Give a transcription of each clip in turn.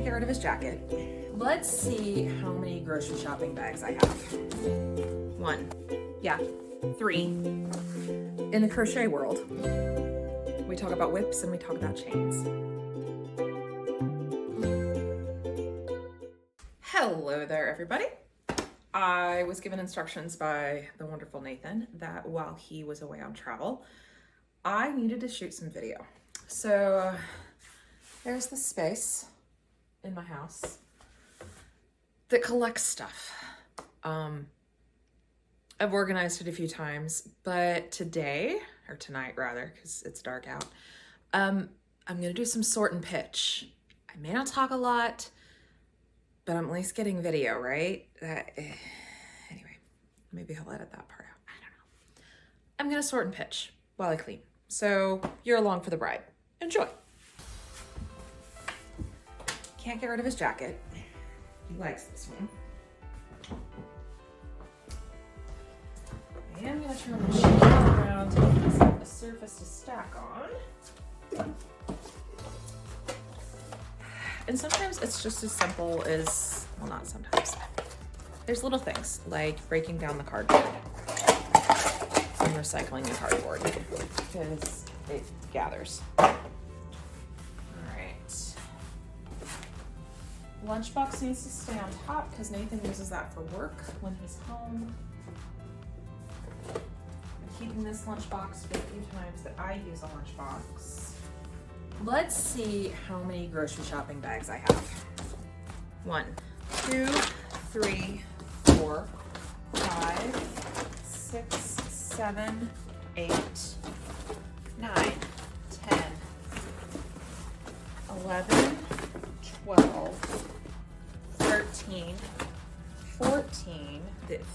get rid of his jacket. Let's see how many grocery shopping bags I have. 1, yeah, 3. In the crochet world, we talk about whips and we talk about chains. Hello there, everybody. I was given instructions by the wonderful Nathan that while he was away on travel, I needed to shoot some video. So there's the space in my house that collects stuff. I've organized it a few times, but today, or tonight rather, because it's dark out, I'm gonna do some sort and pitch. I may not talk a lot, but I'm at least getting video, right? Anyway, maybe I'll edit that part out. I don't know. I'm gonna sort and pitch while I clean. So you're along for the ride. Enjoy. Can't get rid of his jacket. He likes this one. I am gonna turn the sheet around to give myself a surface to stack on. And sometimes it's just as simple as, well, not sometimes. There's little things like breaking down the cardboard and recycling the cardboard because it gathers. All right. Lunchbox needs to stay on top because Nathan uses that for work when he's home. I'm keeping this lunchbox for the few times that I use a lunchbox. Let's see how many grocery shopping bags I have. 1, 2, 3, 4, 5, 6, 7, 8, 9, 10, 11, 12, 13, 14,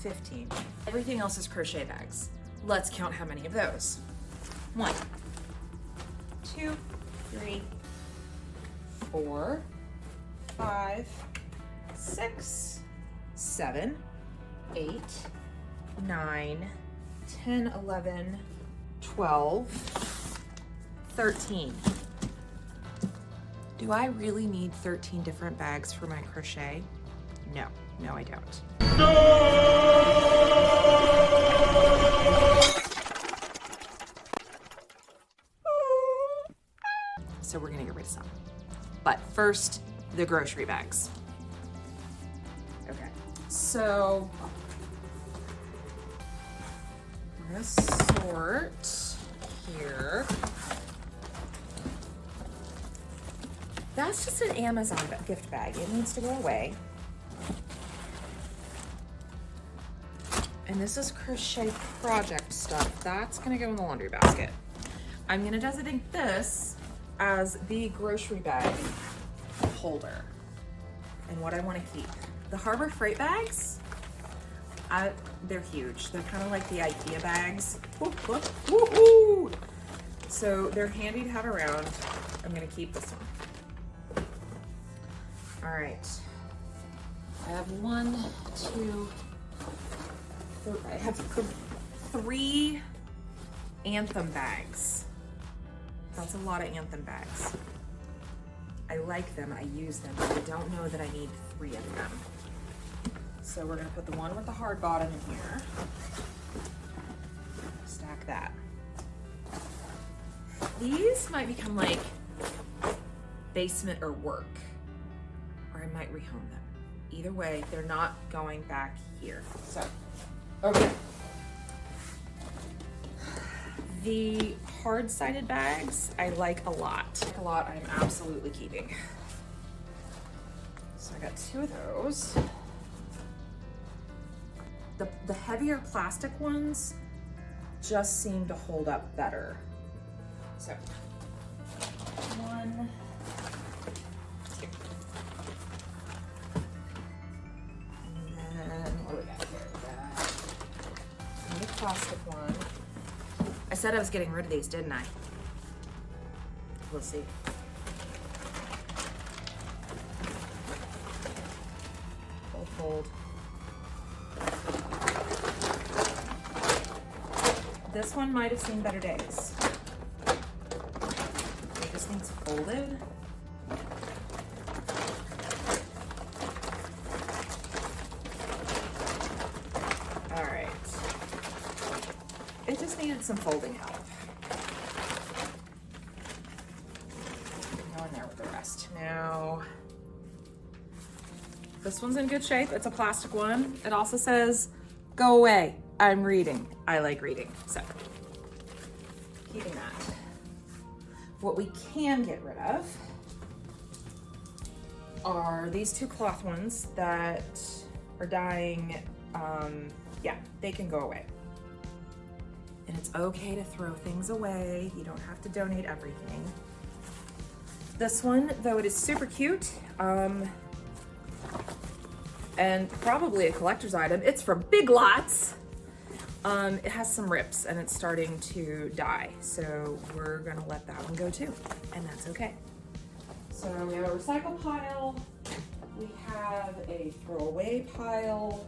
15. Everything else is crochet bags. Let's count how many of those. 1, 2, 3, 4, 5, 6, 7, 8, 9, 10, 11, 12, 13. Do I really need 13 different bags for my crochet? No, I don't. So we're gonna get rid of some. But first, the grocery bags. Okay, so we're gonna sort here. That's just an Amazon gift bag. It needs to go away. And this is crochet project stuff. That's gonna go in the laundry basket. I'm gonna designate this as the grocery bag holder and what I want to keep. The Harbor Freight bags, they're huge. They're kind of like the IKEA bags. Look. Woo-hoo! So they're handy to have around. I'm gonna keep this one. All right. I have 1, 2, 3. I have 3 Anthem bags. That's a lot of Anthem bags. I like them, I use them, but I don't know that I need 3 of them. So we're gonna put the one with the hard bottom in here. Stack that. These might become like basement or work, or I might rehome them. Either way, they're not going back here. So, okay. The hard-sided bags I like a lot. I'm absolutely keeping. So I got 2 of those. The heavier plastic ones just seem to hold up better. So 1, 2. And then what do we got here? We got the plastic one. I said I was getting rid of these, didn't I? We'll see. Fold. This one might have seen better days. It just needs folded. it just needed some folding help. Go in there with the rest. Now, this one's in good shape. It's a plastic one. It also says, go away, I'm reading. I like reading, so keeping that. What we can get rid of are these two cloth ones that are dying. Yeah, they can go away. And it's okay to throw things away. You don't have to donate everything. This one, though it is super cute, and probably a collector's item, it's from Big Lots. It has some rips and it's starting to die. So we're gonna let that one go too, and that's okay. So we have a recycle pile. We have a throwaway pile.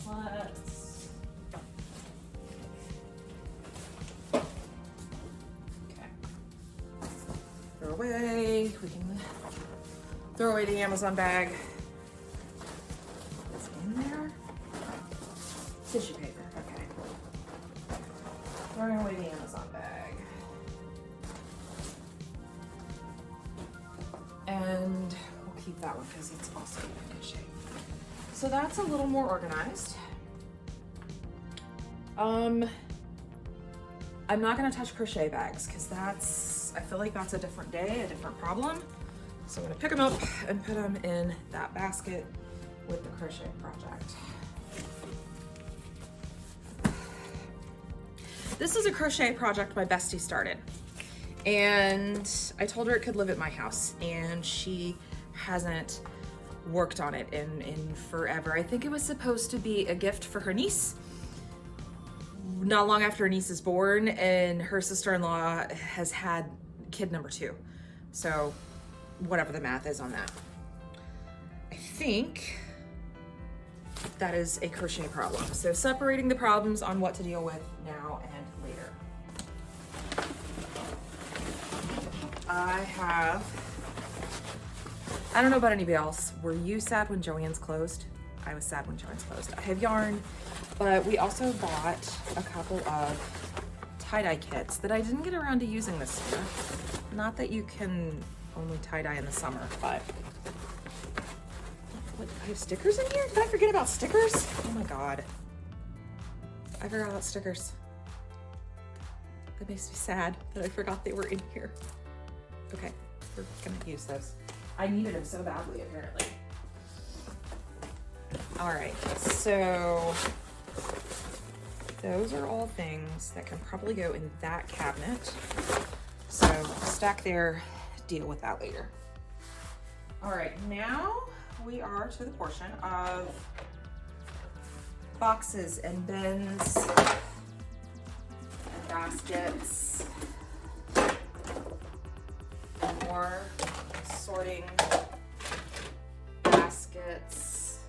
Let's, okay. Throw away, we can throw away the Amazon bag. What's in there? Tissue paper, okay. Throwing away the Amazon bag. And we'll keep that one because it's also in good shape. So that's a little more organized. I'm not gonna touch crochet bags because I feel like that's a different day, a different problem. So I'm gonna pick them up and put them in that basket with the crochet project. This is a crochet project my bestie started. And I told her it could live at my house, and she hasn't worked on it in forever. I think it was supposed to be a gift for her niece not long after her niece is born, and her sister-in-law has had kid number 2. So whatever the math is on that. I think that is a crochet problem. So separating the problems on what to deal with now and later. I don't know about anybody else. Were you sad when Joann's closed? I was sad when Joann's closed. I have yarn, but we also bought a couple of tie-dye kits that I didn't get around to using this year. Not that you can only tie-dye in the summer, but what, I have stickers in here? Did I forget about stickers? Oh my God. I forgot about stickers. That makes me sad that I forgot they were in here. Okay, we're gonna use those. I needed them so badly, apparently. All right, so those are all things that can probably go in that cabinet. So stack there, deal with that later. All right, now we are to the portion of boxes and bins and baskets and more sorting baskets.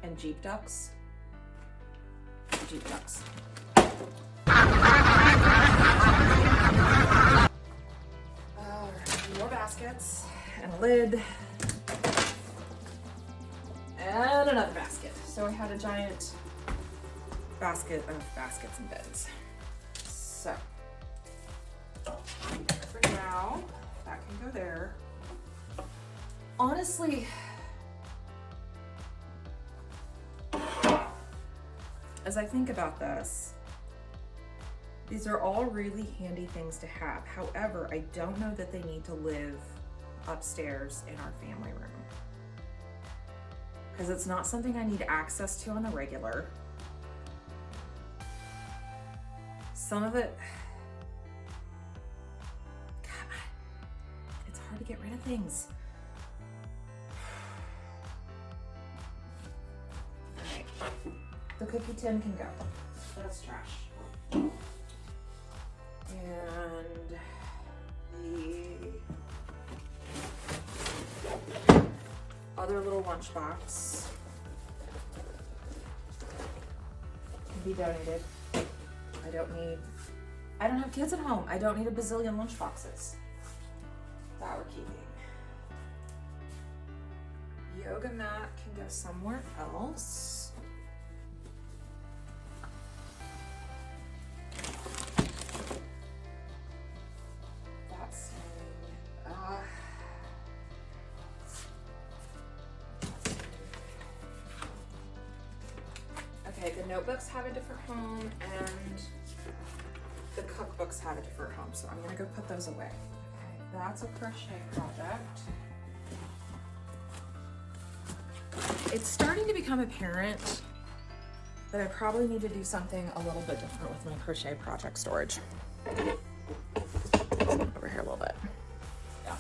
And Jeep ducks. Jeep ducks. More baskets and a lid and another basket. So I had a giant basket of baskets and bins. So for now, that can go there. Honestly, as I think about this, these are all really handy things to have. However, I don't know that they need to live upstairs in our family room, because it's not something I need access to on the regular. Some of it, God, it's hard to get rid of things. All right, the cookie tin can go. That's trash. And the other little lunchbox can be donated. I don't have kids at home. I don't need a bazillion lunchboxes. That we're keeping. yoga mat can go somewhere else. That's okay, the notebooks have a different home and the cookbooks have a different home, so I'm gonna go put those away. Okay, that's a crochet project. It's starting to become apparent that I probably need to do something a little bit different with my crochet project storage. Over here a little bit. Yeah.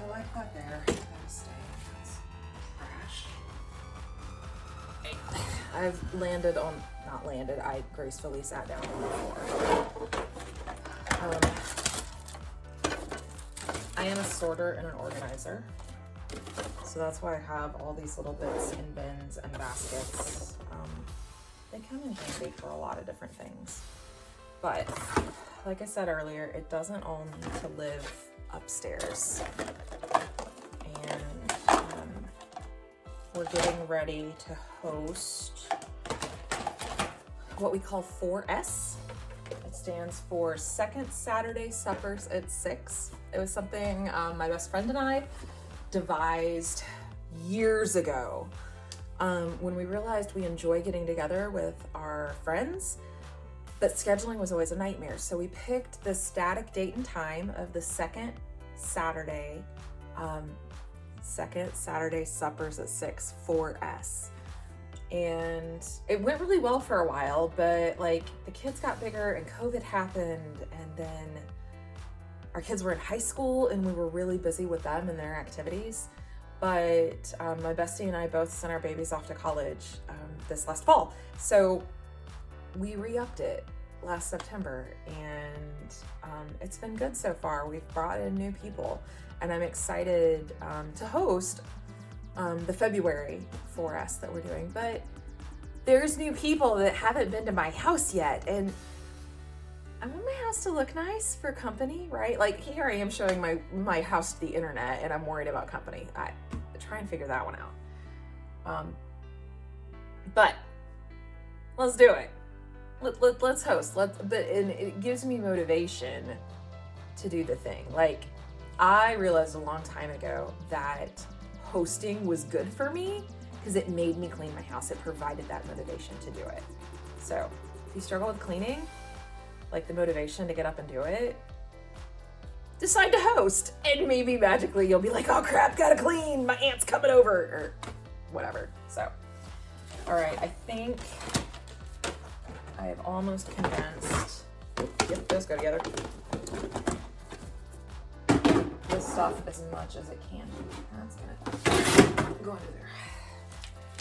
I like that there. That'll stay. That's trash. I've landed on, not landed, I gracefully sat down on the floor. I am a sorter and an organizer. So that's why I have all these little bits in bins and baskets. They come in handy for a lot of different things. But like I said earlier, it doesn't all need to live upstairs. And we're getting ready to host what we call 4S. It stands for Second Saturday Suppers at 6. It was something my best friend and I devised years ago when we realized we enjoy getting together with our friends, but scheduling was always a nightmare. So we picked the static date and time of the second Saturday Suppers at 6, 4S. And it went really well for a while, but like the kids got bigger and COVID happened, and then our kids were in high school and we were really busy with them and their activities. But my bestie and I both sent our babies off to college this last fall. So we re-upped it last September, and it's been good so far. We've brought in new people, and I'm excited to host the February 4S that we're doing. But there's new people that haven't been to my house yet, and I want my house to look nice for company, right? Like here I am showing my house to the internet, and I'm worried about company. I try and figure that one out. But let's do it. Let's host. And it gives me motivation to do the thing. Like I realized a long time ago that hosting was good for me because it made me clean my house. It provided that motivation to do it. So if you struggle with cleaning, like the motivation to get up and do it, decide to host, and maybe magically you'll be like, oh crap, gotta clean, my aunt's coming over, or whatever. So, all right, I think I have almost condensed. Yep, those go together. This stuff as much as it can. That's gonna go under there,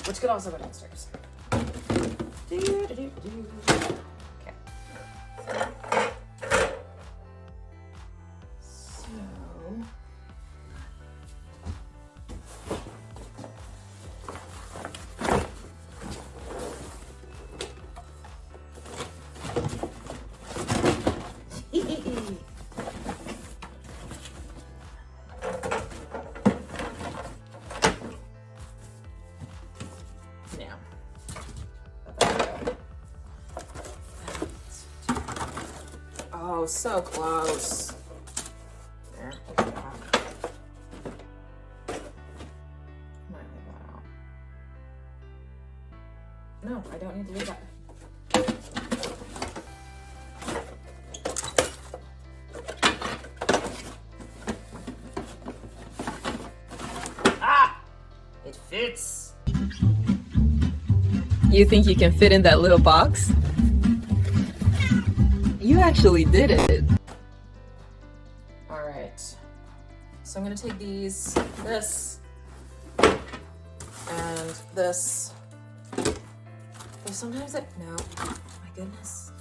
which could also go downstairs. Okay. Oh, so close. There. Might leave that out. No, I don't need to leave that. Ah! It fits. You think you can fit in that little box? You actually did it. All right. So I'm gonna take this, and this. But sometimes no, my goodness.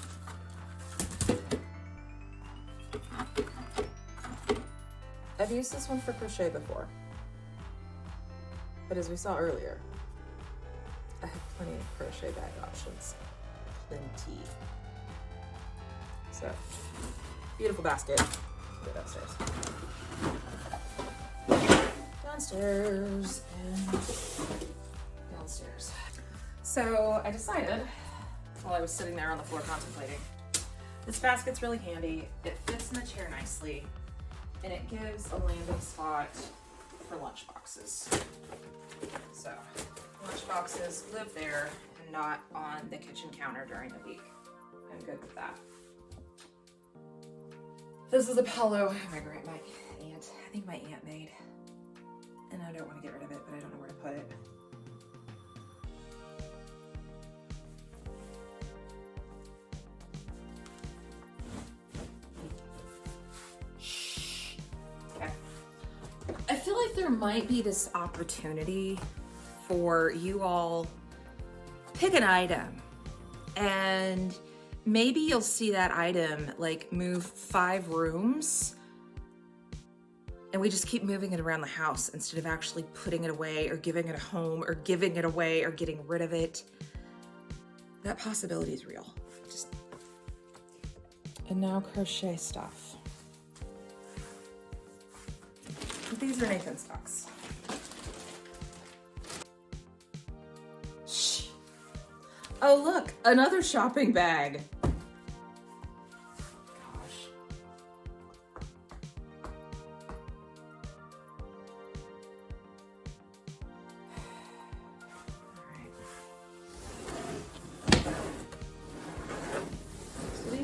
I've used this one for crochet before, but as we saw earlier, I have plenty of crochet bag options. Plenty. So, beautiful basket. Put it upstairs. downstairs and downstairs. So I decided, while I was sitting there on the floor contemplating, this basket's really handy. It fits in the chair nicely, and it gives a landing spot for lunch boxes. So lunch boxes live there and not on the kitchen counter during the week. I'm good with that. This is a pillow my aunt, I think my aunt made. And I don't want to get rid of it, but I don't know where to put it. Shh. Okay. I feel like there might be this opportunity for you all pick an item, and maybe you'll see that item like move 5 rooms, and we just keep moving it around the house instead of actually putting it away or giving it a home or giving it away or getting rid of it. That possibility is real. And now crochet stuff. These are Nathan's socks. Shh. Oh look, another shopping bag.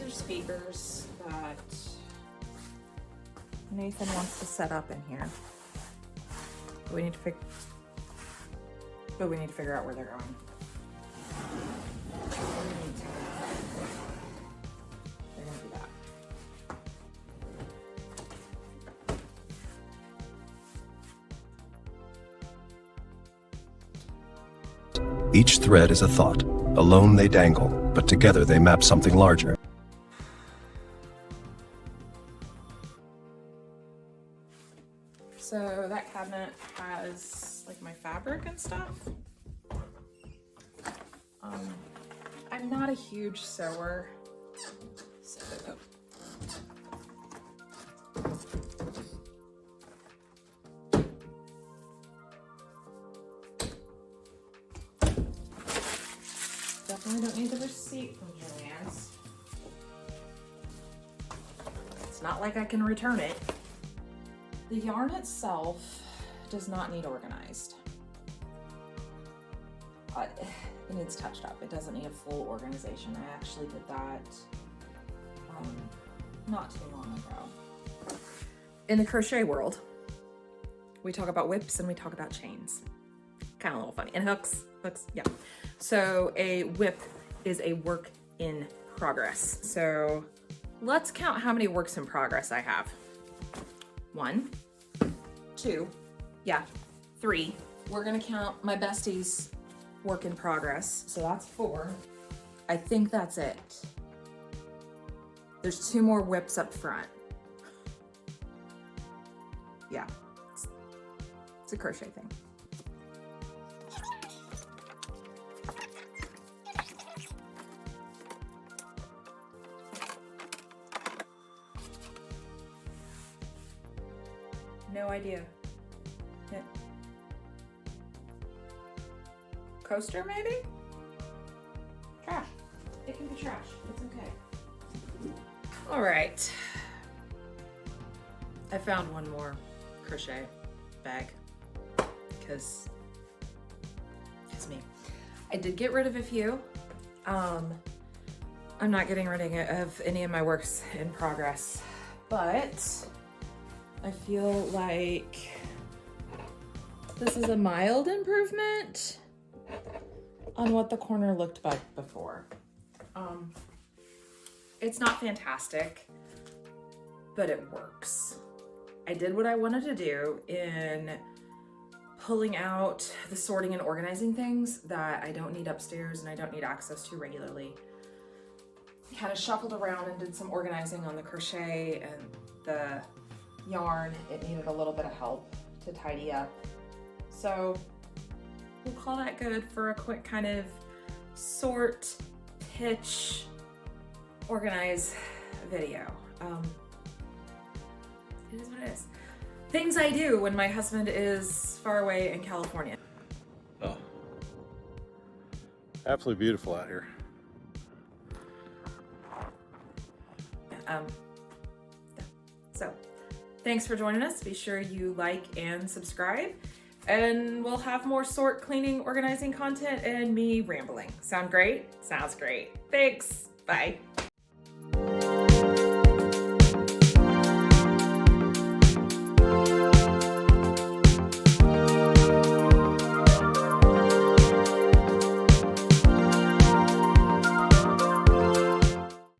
Speakers that Nathan wants to set up in here. We need to figure out where they're going. They're gonna do that. Each thread is a thought. Alone they dangle, but together they map something larger. So that cabinet has like my fabric and stuff. I'm not a huge sewer, so definitely don't need the receipt from Joann's. It's not like I can return it. The yarn itself does not need organized. It needs touched up. It doesn't need a full organization. I actually did that not too long ago. In the crochet world, we talk about whips and we talk about chains. Kind of a little funny. And hooks, yeah. So a whip is a work in progress. So let's count how many works in progress I have. 1, 2, yeah, 3. We're gonna count my bestie's work in progress. So that's 4. I think that's it. There's 2 more whips up front. Yeah, it's a crochet thing. No idea. Yeah. Coaster maybe? Trash. It can be trash. It's okay. All right. I found one more crochet bag because me. I did get rid of a few. I'm not getting rid of any of my works in progress, but I feel like this is a mild improvement on what the corner looked like before. It's not fantastic, but it works. I did what I wanted to do in pulling out the sorting and organizing things that I don't need upstairs and I don't need access to regularly. Kind of shuffled around and did some organizing on the crochet and the yarn. It needed a little bit of help to tidy up. So we'll call that good for a quick kind of sort, pitch, organize video. It is what it is. things I do when my husband is far away in California. Oh, absolutely beautiful out here. So thanks for joining us. Be sure you like and subscribe, and we'll have more sort, cleaning, organizing content and me rambling. Sound great? Sounds great. Thanks. Bye.